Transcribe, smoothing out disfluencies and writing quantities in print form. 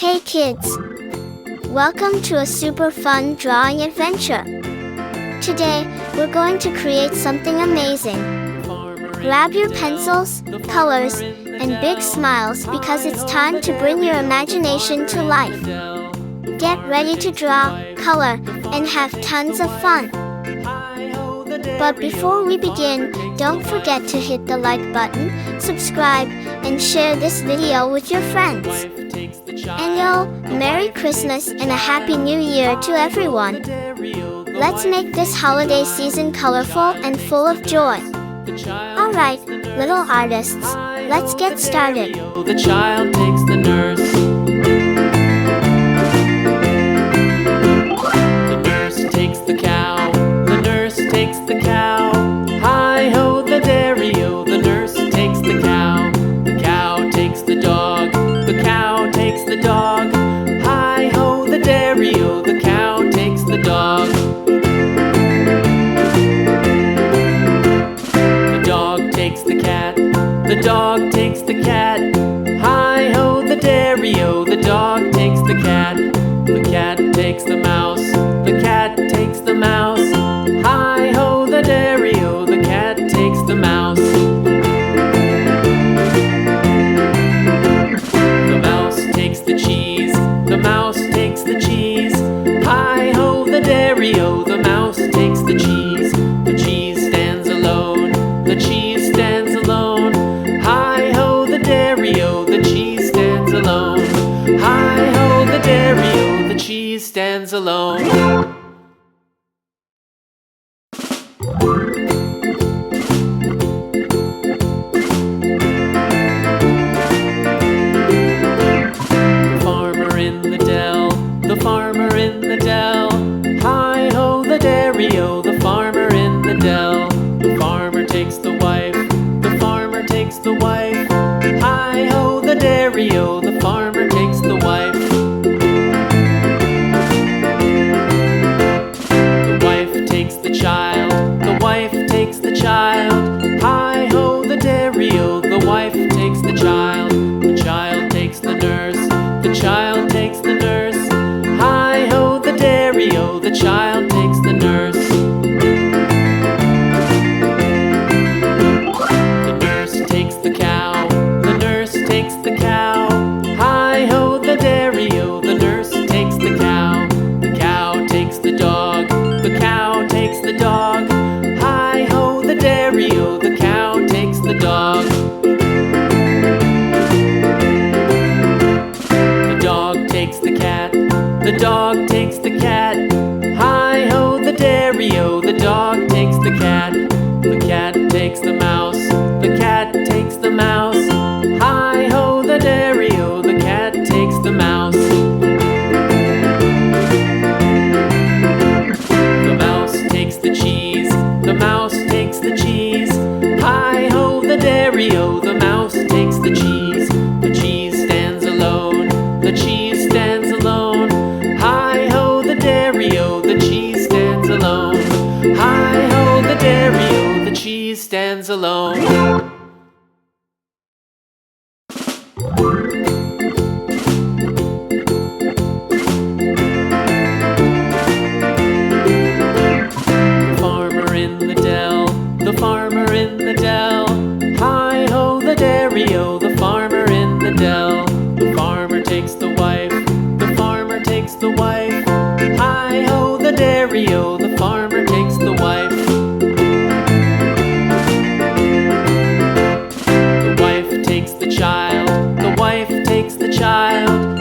Hey kids! Welcome to a super fun drawing adventure. Today, we're going to create something amazing. Grab your pencils, colors, and big smiles because it's time to bring your imagination to life. Get ready to draw, color, and have tons of fun. But before we begin, don't forget to hit the like button, subscribe, and share this video with your friends. And Merry Christmas and a Happy New Year to everyone. Let's make this holiday season colorful and full of joy. Alright, little artists, let's get started. The child takes the nurse. The nurse takes the cow. The nurse takes the cow. Hi-ho, the dairy-o. The nurse takes the cow. The cow takes the dog. The cow takes the dog. Hi-ho, the dairy-o. The cow takes the dog. The dog takes the cat. The dog takes the cat. Hi-ho, the dairy-o. The dog takes the cat. The cat takes the mouse. The cat takes the mouse. Hi-ho, the dairy-o. The cat takes the mouse. The mouse takes the cheese. The mouse takes the cheese. Hi-ho, the dairy-o. The mouse takes the cheese. The cheese stands alone. The cheese stands alone. Hi-ho, the dairy-o. The cheese stands alone. Hi-ho, the dairy-o. The cheese stands alone. The farmer in the dell. Hi-ho, the dairy-o. The farmer in the dell. The farmer takes the wife. The farmer takes the wife. Hi-ho, the dairy-o. The farmer takes the wife. The wife takes the child. The wife takes the child. Hi-ho, the dairy-o. The wife takes the child. The child takes the nurse. The child takes the nurse. Hi-ho, the dairy-o. The child takes the nurse. The nurse takes the cow. The nurse takes the cow. Hi-ho, the dairy-o. The nurse takes the cow. The cow takes the dog. The cow takes the dog. Hi-ho, the dairy-o. The cow takes the dog. The dog takes the cat. The dog takes the cat. Hi-ho, the dairy-o. The dog takes the cat. The cat takes the mouse. The cat takes the mouse. Hi-ho, the dairy-o. The cat takes the mouse. The mouse takes the cheese. The mouse takes the cheese. Hi-ho, the dairy-o. The mouse takes the cheese. The cheese stands alone. The cheese stands alone. Hi-ho, the dairy-o. The cheese stands alone. Hi-ho, the dairy-o. The cheese stands alone. The farmer in the dell. The farmer in the dell. Hi-ho, the dairy-o. The farmer in the dell. The farmer takes the wife. The farmer takes the wife. Hi-ho, the dairy-o. The farmer takes the wife. The wife takes the child. The wife takes the child.